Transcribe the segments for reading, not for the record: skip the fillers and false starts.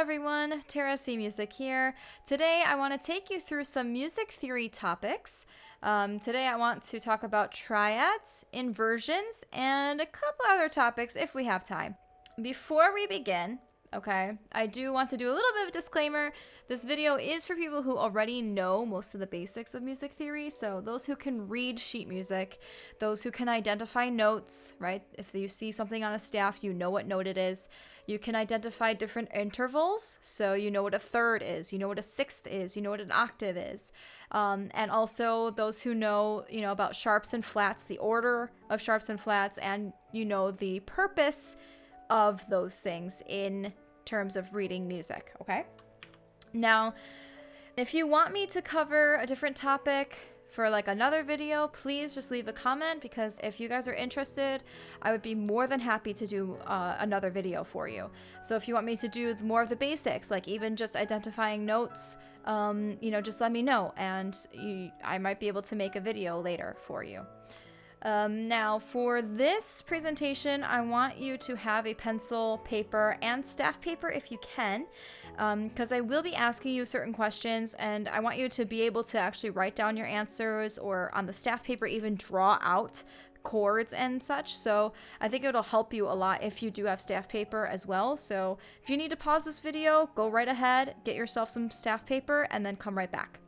everyone, TeraCMusic here. Today I want to take you through some music theory topics. Today I want to talk about triads, inversions, and a couple other topics if we have time. Before we begin, I do want to do a little bit of a disclaimer. This video is for people who already know most of the basics of music theory, so those who can read sheet music, those who can identify notes, right? If you see something on a staff, you know what note it is. You can identify different intervals, so you know what a third is, you know what a sixth is, you know what an octave is. And also those who know, about sharps and flats, the order of sharps and flats, and the purpose of those things in terms of reading music, okay? Now, if you want me to cover a different topic for like another video, please just leave a comment, because if you guys are interested, I would be more than happy to do another video for you. So if you want me to do more of the basics, like even just identifying notes, just let me know, and I might be able to make a video later for you. Now for this presentation, I want you to have a pencil, paper, and staff paper if you can, because I will be asking you certain questions, and I want you to be able to actually write down your answers, or on the staff paper even draw out chords and such. So I think it'll help you a lot if you do have staff paper as well. So if you need to pause this video, go right ahead, get yourself some staff paper, and then come right back.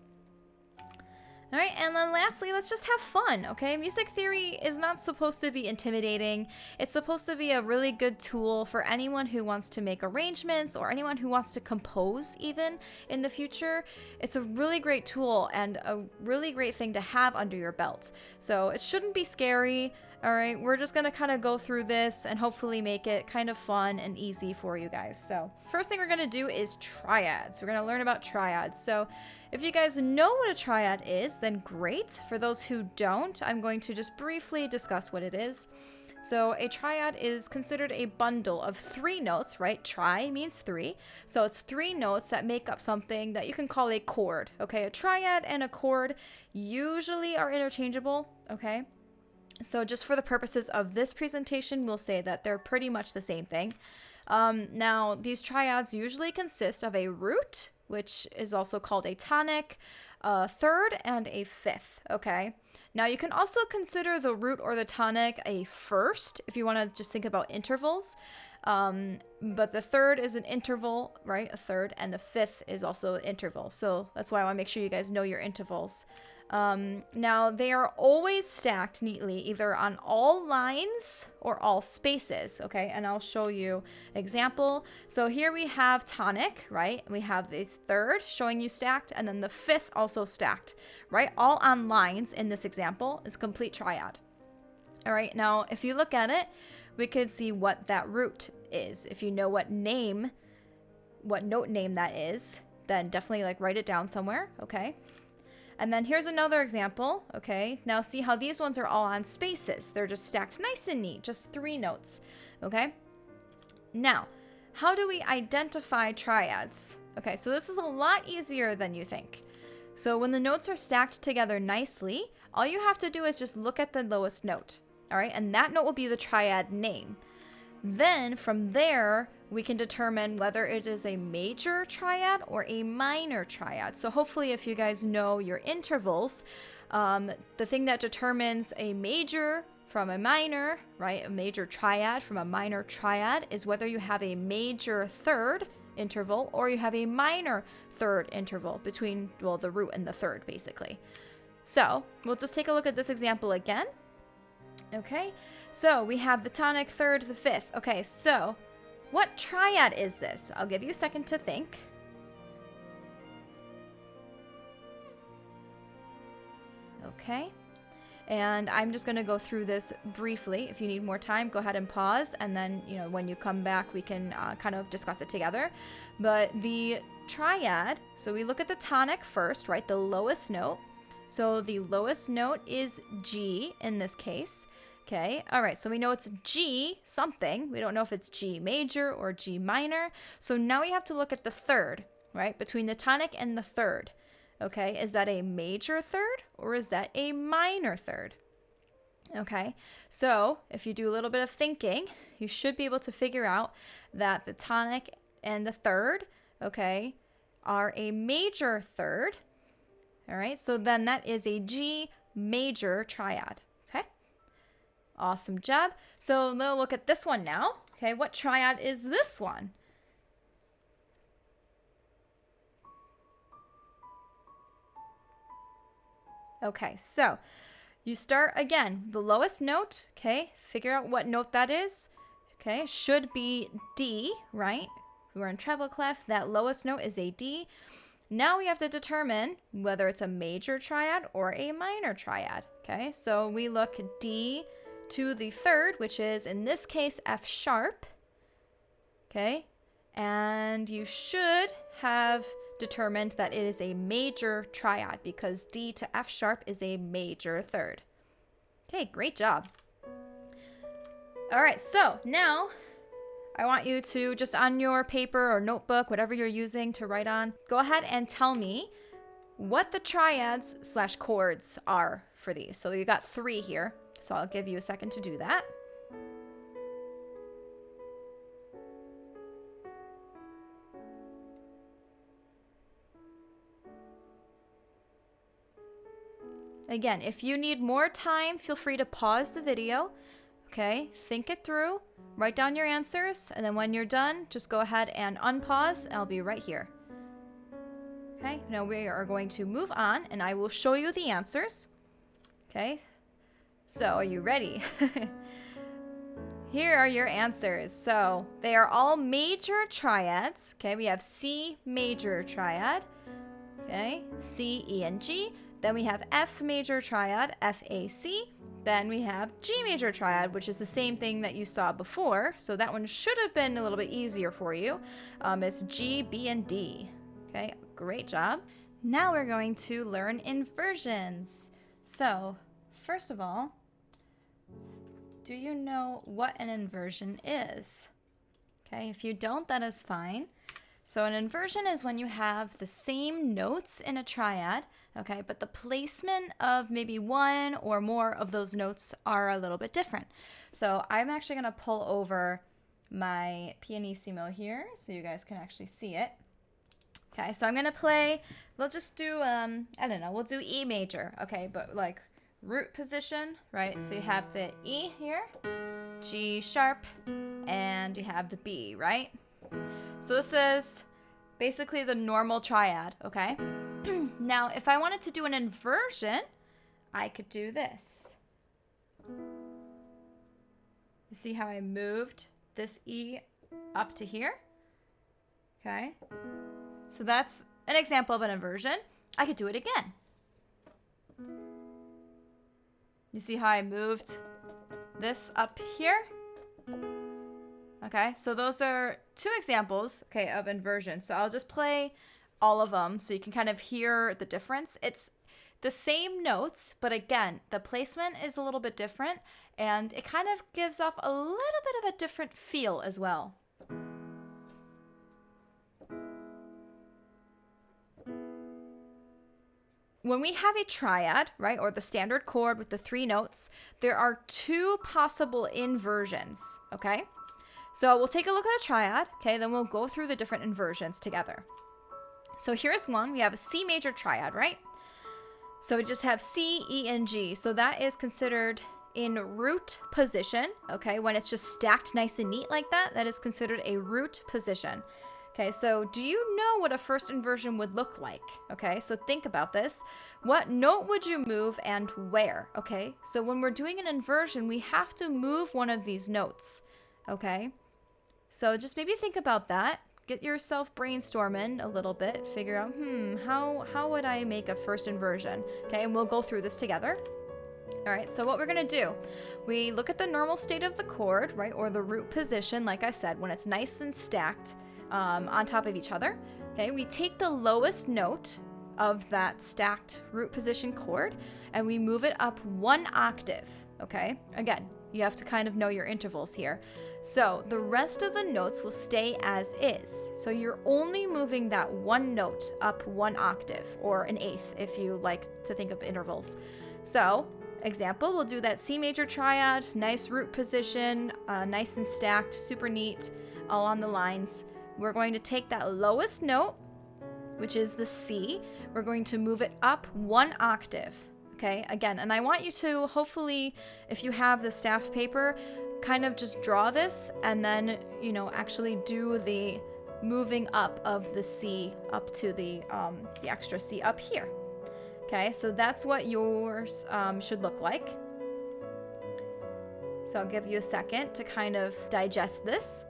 All right, and then lastly, let's just have fun, okay? Music theory is not supposed to be intimidating. It's supposed to be a really good tool for anyone who wants to make arrangements, or anyone who wants to compose even in the future. It's a really great tool and a really great thing to have under your belt. So it shouldn't be scary. All right, we're just gonna kind of go through this and hopefully make it kind of fun and easy for you guys. So first thing we're gonna do is triads. We're gonna learn about triads. So if you guys know what a triad is, then great. For those who don't, I'm going to just briefly discuss what it is. So a triad is considered a bundle of 3 notes, right? Tri means 3. So it's 3 notes that make up something that you can call a chord, okay? A triad and a chord usually are interchangeable, okay? So just for the purposes of this presentation, we'll say that they're pretty much the same thing. Now, these triads usually consist of a root, which is also called a tonic, a third, and a fifth, okay? Now, you can also consider the root or the tonic a first, if you want to just think about intervals. But the third is an interval, right? A third, and a fifth is also an interval. So that's why I want to make sure you guys know your intervals. Now, they are always stacked neatly, either on all lines or all spaces, okay? And I'll show you an example. So here we have tonic, right? We have the third showing you stacked, and then the fifth also stacked, right? All on lines in this example is complete triad. All right, now if you look at it, we could see what that root is. If you know what note name that is, then definitely write it down somewhere, okay? And then here's another example, okay? Now see how these ones are all on spaces. They're just stacked nice and neat, just 3 notes, okay? Now, how do we identify triads? Okay, so this is a lot easier than you think. So when the notes are stacked together nicely, all you have to do is just look at the lowest note, all right? And that note will be the triad name. Then from there, we can determine whether it is a major triad or a minor triad. So hopefully if you guys know your intervals, the thing that determines a major from a minor, right, a major triad from a minor triad is whether you have a major third interval or you have a minor third interval between, well, the root and the third, basically. So we'll just take a look at this example again. Okay, so we have the tonic, third, the fifth. Okay, so what triad is this? I'll give you a second to think. Okay, and I'm just going to go through this briefly. If you need more time, go ahead and pause, and then, when you come back, we can kind of discuss it together. But the triad, so we look at the tonic first, right, the lowest note. So the lowest note is G in this case. Okay, all right, so we know it's G something. We don't know if it's G major or G minor. So now we have to look at the third, right, between the tonic and the third. Okay, is that a major third or is that a minor third? Okay, so if you do a little bit of thinking, you should be able to figure out that the tonic and the third okay, are a major third. All right, so then that is a G major triad. Okay, awesome job. So now look at this one now. Okay, what triad is this one? Okay, so you start again, the lowest note, okay, figure out what note that is. Okay, should be D, right? We're in treble clef, that lowest note is a D. Now we have to determine whether it's a major triad or a minor triad. Okay, so we look D to the third, which is in this case F sharp. Okay, and you should have determined that it is a major triad because D to F sharp is a major third. Okay, great job. All right, so now I want you to just on your paper or notebook, whatever you're using to write on, go ahead and tell me what the triads / chords are for these. So you got 3 here, so I'll give you a second to do that. Again, if you need more time, feel free to pause the video, okay? Think it through, write down your answers, and then when you're done, just go ahead and unpause, and I'll be right here. Okay, now we are going to move on, and I will show you the answers. Okay, so are you ready? Here are your answers. So they are all major triads. Okay, we have C major triad, okay, C, E, and G. Then we have F major triad, F, A, C. Then we have G major triad, which is the same thing that you saw before. So that one should have been a little bit easier for you. It's G, B, and D. Okay, great job. Now we're going to learn inversions. So first of all, do you know what an inversion is? Okay, if you don't, that is fine. So an inversion is when you have the same notes in a triad, okay, but the placement of maybe one or more of those notes are a little bit different. So I'm actually going to pull over my pianissimo here so you guys can actually see it. Okay, so I'm going to play, we'll just do, I don't know, we'll do E major, okay, but like root position, right? So you have the E here, G sharp, and you have the B, right? So this is basically the normal triad, okay? Now, if I wanted to do an inversion, I could do this. You see how I moved this E up to here? Okay. So that's an example of an inversion. I could do it again. You see how I moved this up here? Okay, so those are 2 examples, okay, of inversion. So I'll just play all of them so you can kind of hear the difference. It's the same notes, but again, the placement is a little bit different, and it kind of gives off a little bit of a different feel as well. When we have a triad, right, or the standard chord with the 3 notes, there are 2 possible inversions, okay? So we'll take a look at a triad, okay, then we'll go through the different inversions together. So here's one, we have a C major triad, right? So we just have C, E, and G. So that is considered in root position, okay? When it's just stacked nice and neat like that, that is considered a root position. Okay, so do you know what a first inversion would look like? Okay, so think about this. What note would you move and where? Okay, so when we're doing an inversion, we have to move one of these notes. Okay, so just maybe think about that. Get yourself brainstorming a little bit. Figure out, how would I make a first inversion? Okay, and we'll go through this together. All right, so what we're gonna do, we look at the normal state of the chord, right, or the root position, like I said, when it's nice and stacked on top of each other. Okay, we take the lowest note of that stacked root position chord and we move it up 1 octave. Okay, again, you have to kind of know your intervals here. So the rest of the notes will stay as is. So you're only moving that 1 note up 1 octave, or an eighth if you like to think of intervals. So example, we'll do that C major triad, nice root position, nice and stacked, super neat, all on the lines. we're going to take that lowest note, which is the C. We're going to move it up 1 octave. Okay, again, and I want you to hopefully, if you have the staff paper, kind of just draw this and then, you know, actually do the moving up of the C up to the extra C up here. Okay, so that's what yours should look like. So I'll give you a second to kind of digest this.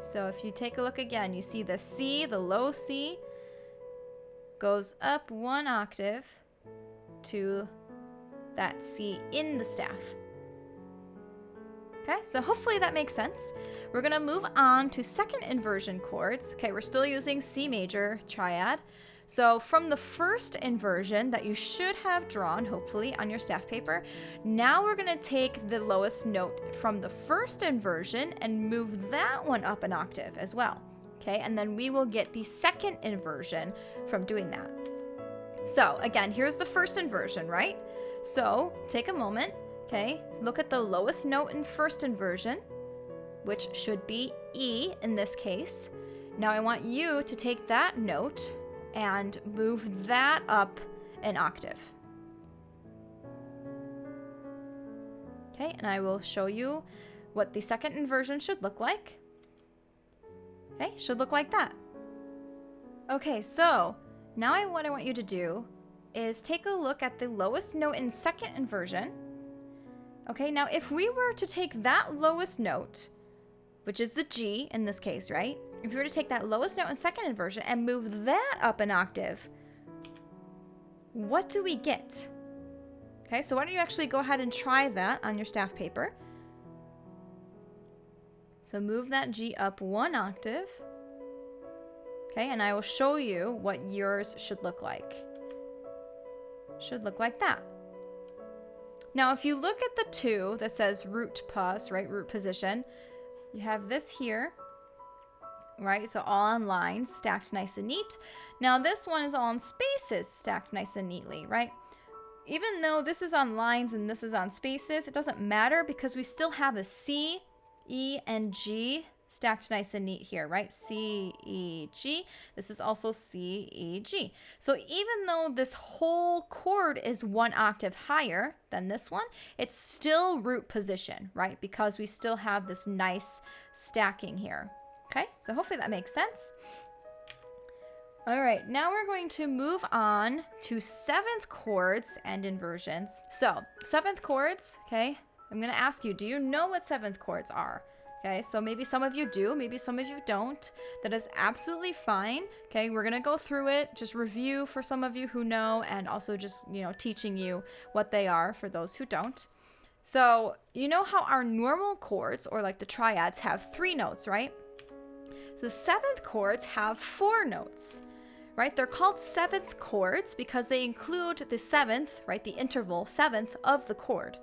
So if you take a look again, you see the C, the low C, goes up 1 octave to that C in the staff. Okay, so hopefully that makes sense. We're gonna move on to second inversion chords. Okay, we're still using C major triad. So from the first inversion that you should have drawn, hopefully, on your staff paper, now we're gonna take the lowest note from the first inversion and move that one up an octave as well. Okay, and then we will get the second inversion from doing that. So again, here's the first inversion, right? So take a moment, okay, look at the lowest note in first inversion, which should be E in this case. Now I want you to take that note and move that up an octave. Okay, and I will show you what the second inversion should look like. Okay, should look like that. Okay, so now what I want you to do is take a look at the lowest note in second inversion. Okay, now if we were to take that lowest note, which is the G in this case, right? If you were to take that lowest note in second inversion and move that up an octave, what do we get? Okay, so why don't you actually go ahead and try that on your staff paper. So move that G up 1 octave. Okay, and I will show you what yours should look like. Should look like that. Now, if you look at the 2 that says root pos, right, root position, you have this here, right? So all on lines, stacked nice and neat. Now this one is all on spaces, stacked nice and neatly, right? Even though this is on lines and this is on spaces, it doesn't matter because we still have a C, E, and G stacked nice and neat here, right? C, E, G. This is also C, E, G. So even though this whole chord is 1 octave higher than this one, it's still root position, right? Because we still have this nice stacking here. Okay, so hopefully that makes sense. All right, now we're going to move on to 7th chords and inversions. So 7th chords, okay, I'm gonna ask you, do you know what 7th chords are? Okay, so maybe some of you do, maybe some of you don't. That is absolutely fine. Okay, we're gonna go through it, just review for some of you who know, and also just, you know, teaching you what they are for those who don't. So you know how our normal chords, or like the triads, have 3 notes, right? The 7th chords have 4 notes, right? They're called 7th chords because they include the 7th, right? The interval 7th of the chord.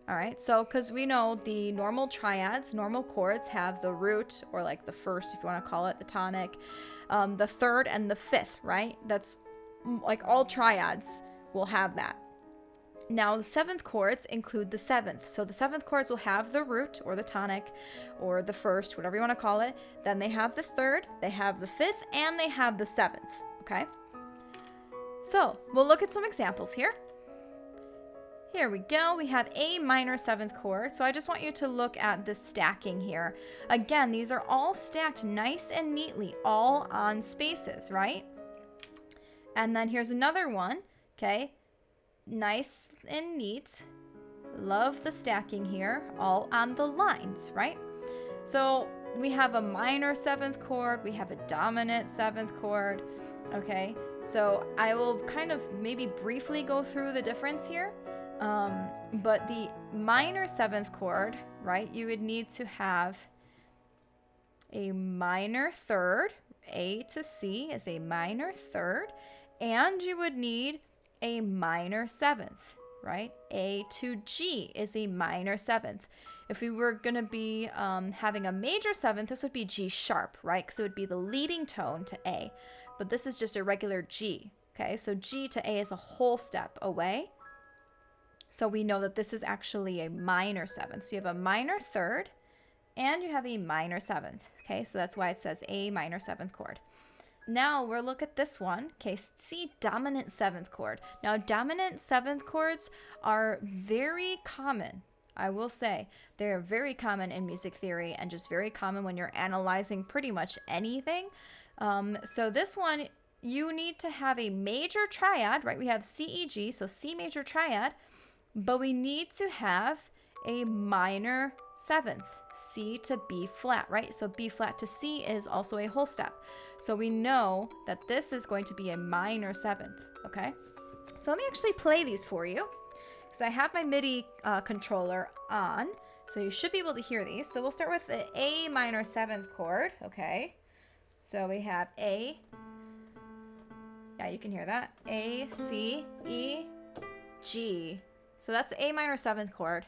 All right, so because we know the normal triads, normal chords have the root, or like the first, if you want to call it, the tonic, the 3rd and the 5th, right? That's like all triads will have that. Now the 7th chords include the 7th. So the 7th chords will have the root or the tonic or the 1st, whatever you want to call it. Then they have the 3rd, they have the 5th, and they have the 7th, okay? So we'll look at some examples here. Here we go. We have A minor 7th chord. So I just want you to look at the stacking here. Again, these are all stacked nice and neatly, all on spaces, right? And then here's another one, okay? Nice and neat. Love the stacking here, all on the lines, right? So we have a minor 7th chord, we have a dominant 7th chord, okay? So I will kind of maybe briefly go through the difference here. But the minor 7th chord, right, you would need to have a minor 3rd, A to C is a minor 3rd, and you would need a minor 7th, right? A to G is a minor 7th. If we were going to be having a major 7th, this would be G sharp, right? Because it would be the leading tone to A. But this is just a regular G, okay? So G to A is a whole step away. So we know that this is actually a minor 7th. So you have a minor 3rd and you have a minor 7th. Okay, so that's why it says A minor 7th chord. Now we'll look at this one. Okay, C dominant 7th chord. Now dominant 7th chords are very common. I will say they're very common in music theory and just very common when you're analyzing pretty much anything. So this one, you need to have a major triad, right? We have C, E, G, so C major triad, but we need to have a minor 7th, C to B flat, right? So B flat to C is also a whole step. So we know that this is going to be a minor 7th, okay? So let me actually play these for you, because I have my MIDI controller on, so you should be able to hear these. So we'll start with the A minor 7th chord, okay? So we have A, yeah, you can hear that, A, C, E, G. So that's the A minor 7th chord.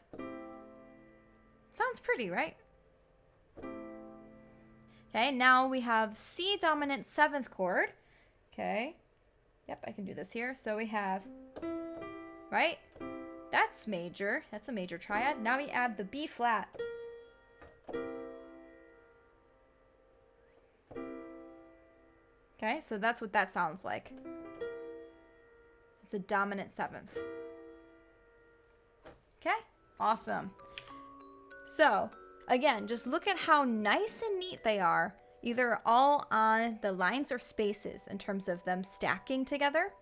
Sounds pretty, right? Okay, now we have C dominant 7th chord. Okay, yep, I can do this here. So we have, right? That's major. That's a major triad. Now we add the B flat. Okay, so that's what that sounds like. It's a dominant 7th. Okay, awesome. So again, just look at how nice and neat they are, either all on the lines or spaces in terms of them stacking together.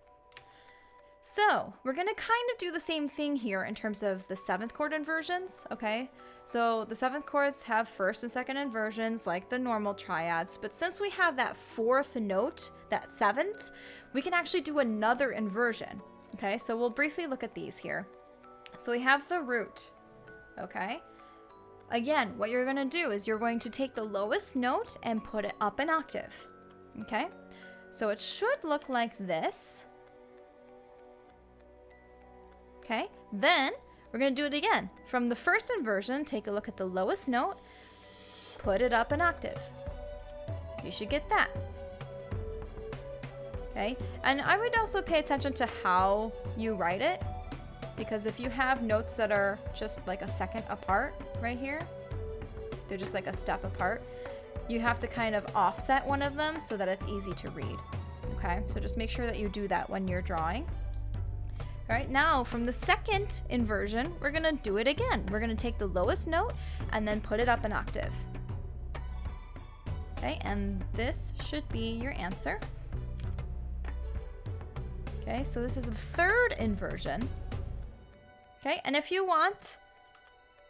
So we're going to kind of do the same thing here in terms of the 7th chord inversions, okay? So the 7th chords have 1st and 2nd inversions like the normal triads, but since we have that 4th note, that 7th, we can actually do another inversion, okay? So we'll briefly look at these here. So we have the root, okay? Again, what you're going to do is you're going to take the lowest note and put it up an octave, okay? So it should look like this, okay? Then we're going to do it again. From the 1st inversion, take a look at the lowest note, put it up an octave. You should get that, okay? And I would also pay attention to how you write it, because if you have notes that are just like a second apart right here, they're just like a step apart, you have to kind of offset one of them so that it's easy to read, okay? So just make sure that you do that when you're drawing. All right, now from the 2nd inversion, we're gonna do it again. We're gonna take the lowest note and then put it up an octave. Okay, and this should be your answer. Okay, so this is the 3rd inversion. Okay, and if you want,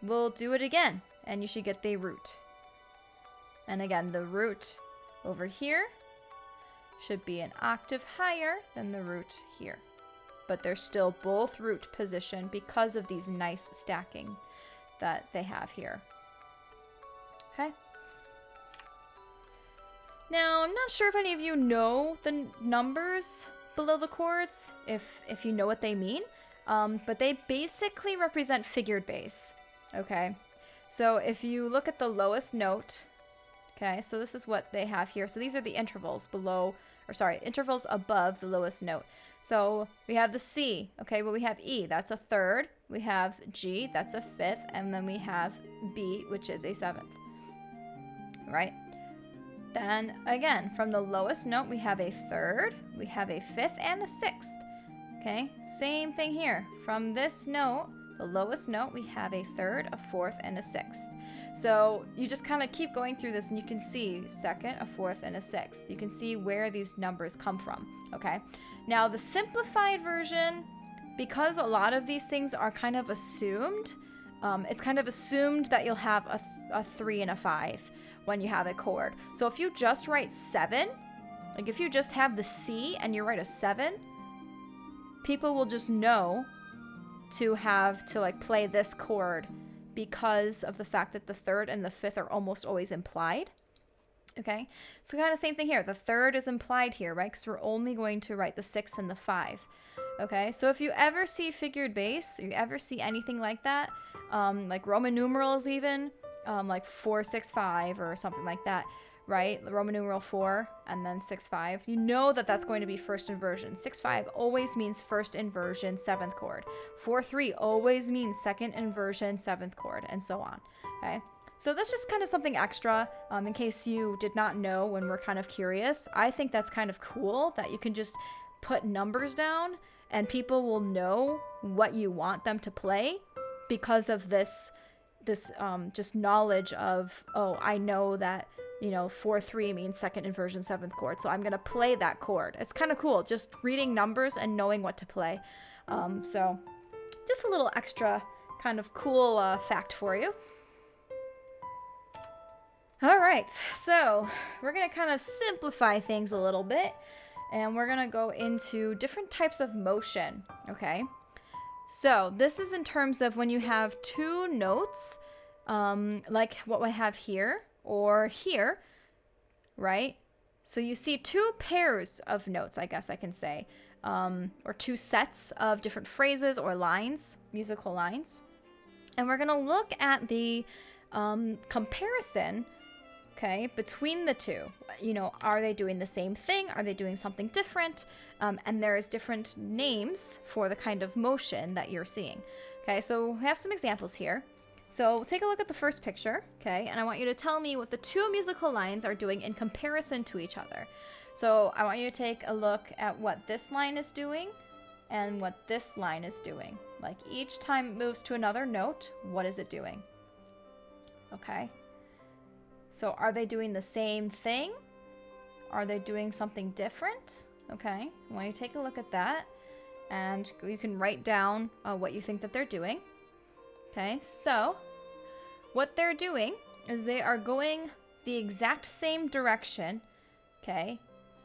we'll do it again, and you should get the root. And again, the root over here should be an octave higher than the root here. But they're still both root position because of these nice stacking that they have here. Okay. Now, I'm not sure if any of you know the numbers below the chords, if you know what they mean. But they basically represent figured bass, okay? So if you look at the lowest note, okay, so this is what they have here. So these are the intervals below, or sorry, intervals above the lowest note. So we have the C, okay, well we have E, that's a 3rd. We have G, that's a 5th, and then we have B, which is a 7th, right? Then again, from the lowest note, we have a 3rd, we have a 5th, and a 6th. Okay, same thing here. From this note, the lowest note, we have a 3rd, a 4th, and a 6th. So you just kind of keep going through this and you can see 2nd, a 4th, and a 6th. You can see where these numbers come from, okay? Now the simplified version, because a lot of these things are kind of assumed, it's kind of assumed that you'll have a 3 and a 5 when you have a chord. So if you just write 7, like if you just have the C and you write a 7, people will just know to have to like play this chord because of the fact that the 3rd and the 5th are almost always implied. Okay, so kind of same thing here. The 3rd is implied here, right? Because we're only going to write the 6 and the 5. Okay, so if you ever see figured bass, or you ever see anything like that, like Roman numerals even, like 4, 6, 5 or something like that, right? The Roman numeral 4 and then 6, 5. You know that that's going to be 1st inversion. 6, 5 always means 1st inversion, 7th chord. 4, 3 always means 2nd inversion, 7th chord, and so on. Okay. So that's just kind of something extra in case you did not know when we're kind of curious. I think that's kind of cool that you can just put numbers down and people will know what you want them to play because of this just knowledge of, oh, I know that, you know, 4/3 means second inversion 7th chord, so I'm gonna play that chord. It's kind of cool just reading numbers and knowing what to play. So just a little extra kind of cool fact for you. All right, so we're gonna kind of simplify things a little bit and we're gonna go into different types of motion, okay? So this is in terms of when you have two notes, like what we have here or here, right? So you see two pairs of notes, I guess I can say, or two sets of different phrases or lines, musical lines. And we're gonna look at the comparison, okay, between the two. You know, are they doing the same thing? Are they doing something different? And there's different names for the kind of motion that you're seeing. Okay, so we have some examples here. So take a look at the first picture, okay, and I want you to tell me what the two musical lines are doing in comparison to each other. So I want you to take a look at what this line is doing and what this line is doing. Like each time it moves to another note, what is it doing? Okay. So are they doing the same thing? Are they doing something different? Okay, I want you to take a look at that and you can write down what you think that they're doing. Okay, so what they're doing is they are going the exact same direction, okay?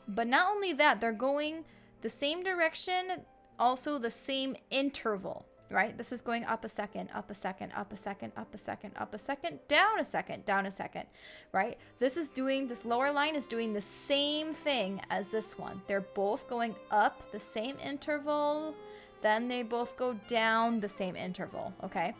But not only that, they're going the same direction, also the same interval. Right? This is going up a second, up a second, up a second, up a second, up a second, down a second, down a second, right? This lower line is doing the same thing as this one. They're both going up the same interval, then they both go down the same interval, okay?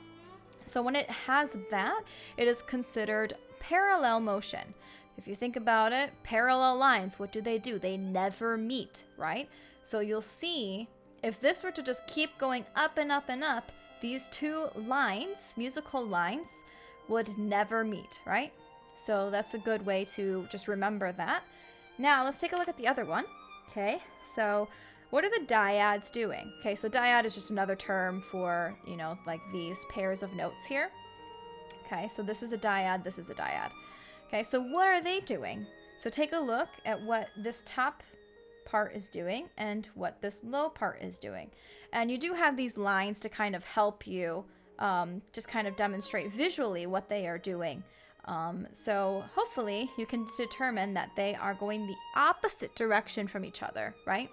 So when it has that, it is considered parallel motion. If you think about it, parallel lines, what do? They never meet, right? So you'll see if this were to just keep going up and up and up, these two lines, musical lines, would never meet, right? So that's a good way to just remember that. Now let's take a look at the other one. Okay, so what are the dyads doing? Okay, so dyad is just another term for, you know, like these pairs of notes here. Okay, so this is a dyad, this is a dyad. Okay, so what are they doing? So take a look at what this top part is doing and what this low part is doing. And you do have these lines to kind of help you just kind of demonstrate visually what they are doing. So hopefully you can determine that they are going the opposite direction from each other, right?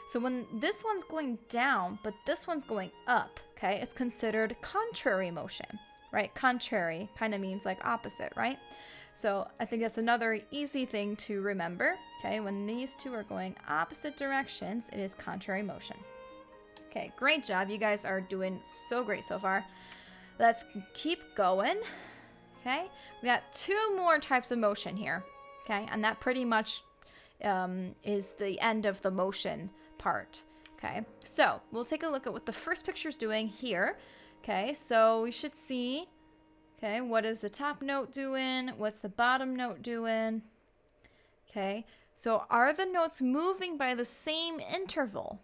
So when this one's going down, but this one's going up, okay, it's considered contrary motion, right? Contrary kind of means like opposite, right? So I think that's another easy thing to remember, okay? When these two are going opposite directions, it is contrary motion. Okay, great job. You guys are doing so great so far. Let's keep going, okay? We got two more types of motion here, okay? And that pretty much is the end of the motion part, okay? So we'll take a look at what the first picture is doing here, okay? So we should see, okay, what is the top note doing? What's the bottom note doing? Okay, so are the notes moving by the same interval?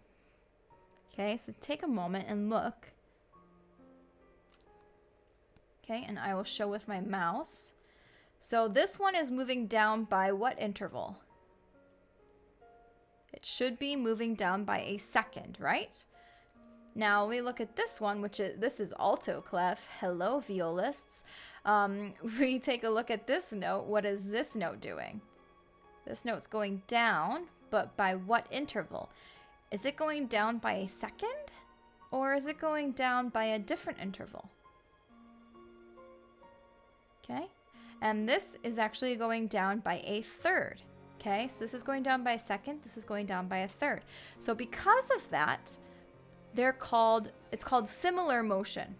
Okay, so take a moment and look. Okay, and I will show with my mouse. So this one is moving down by what interval? It should be moving down by a second, right? Now we look at this one, this is alto clef. Hello, violists. We take a look at this note. What is this note doing? This note's going down, but by what interval? Is it going down by a second? Or is it going down by a different interval? Okay, and this is actually going down by a third. Okay, so this is going down by a second, this is going down by a third. So because of that, it's called similar motion.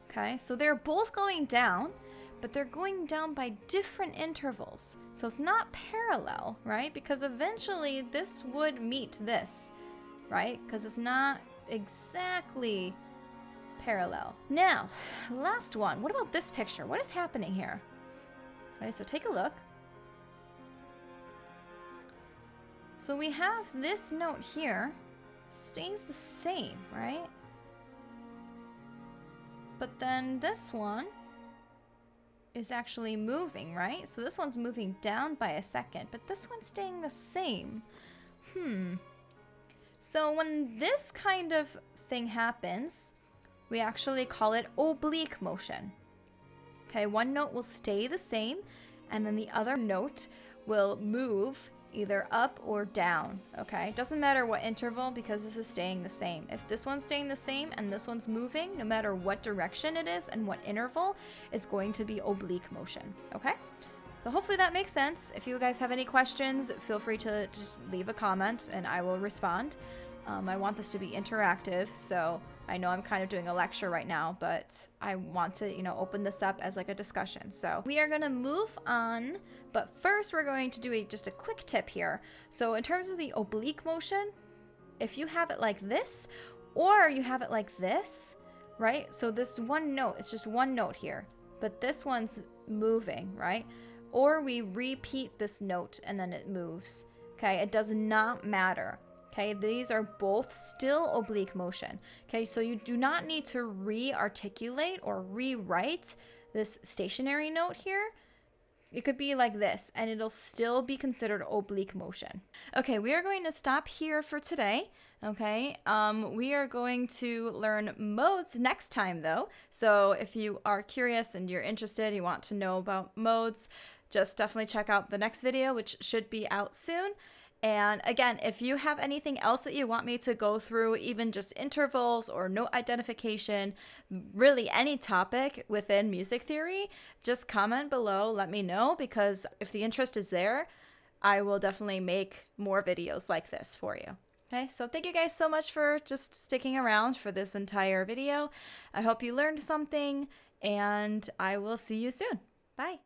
Okay, so they're both going down, but they're going down by different intervals. So it's not parallel, right? Because eventually this would meet this, right? Because it's not exactly parallel. Now, last one. What about this picture? What is happening here? Okay, so take a look. So we have this note here stays the same, right? But then this one is actually moving, right? So this one's moving down by a second, but this one's staying the same. So when this kind of thing happens, we actually call it oblique motion. Okay, one note will stay the same, and then the other note will move either up or down, okay? Doesn't matter what interval because this is staying the same. If this one's staying the same and this one's moving, no matter what direction it is and what interval, it's going to be oblique motion, okay? So hopefully that makes sense. If you guys have any questions, feel free to just leave a comment and I will respond. I want this to be interactive, so I know I'm kind of doing a lecture right now, but I want to, you know, open this up as like a discussion. So we are gonna move on, but first we're going to do just a quick tip here. So in terms of the oblique motion, if you have it like this, or you have it like this, right? So this one note, it's just one note here, but this one's moving, right? Or we repeat this note and then it moves, okay? It does not matter. Okay, these are both still oblique motion. Okay, so you do not need to re-articulate or rewrite this stationary note here. It could be like this, and it'll still be considered oblique motion. Okay, we are going to stop here for today. Okay, we are going to learn modes next time though. So if you are curious and you're interested, you want to know about modes, just definitely check out the next video, which should be out soon. And again, if you have anything else that you want me to go through, even just intervals or note identification, really any topic within music theory, just comment below, let me know, because if the interest is there, I will definitely make more videos like this for you. Okay, so thank you guys so much for just sticking around for this entire video. I hope you learned something, and I will see you soon. Bye.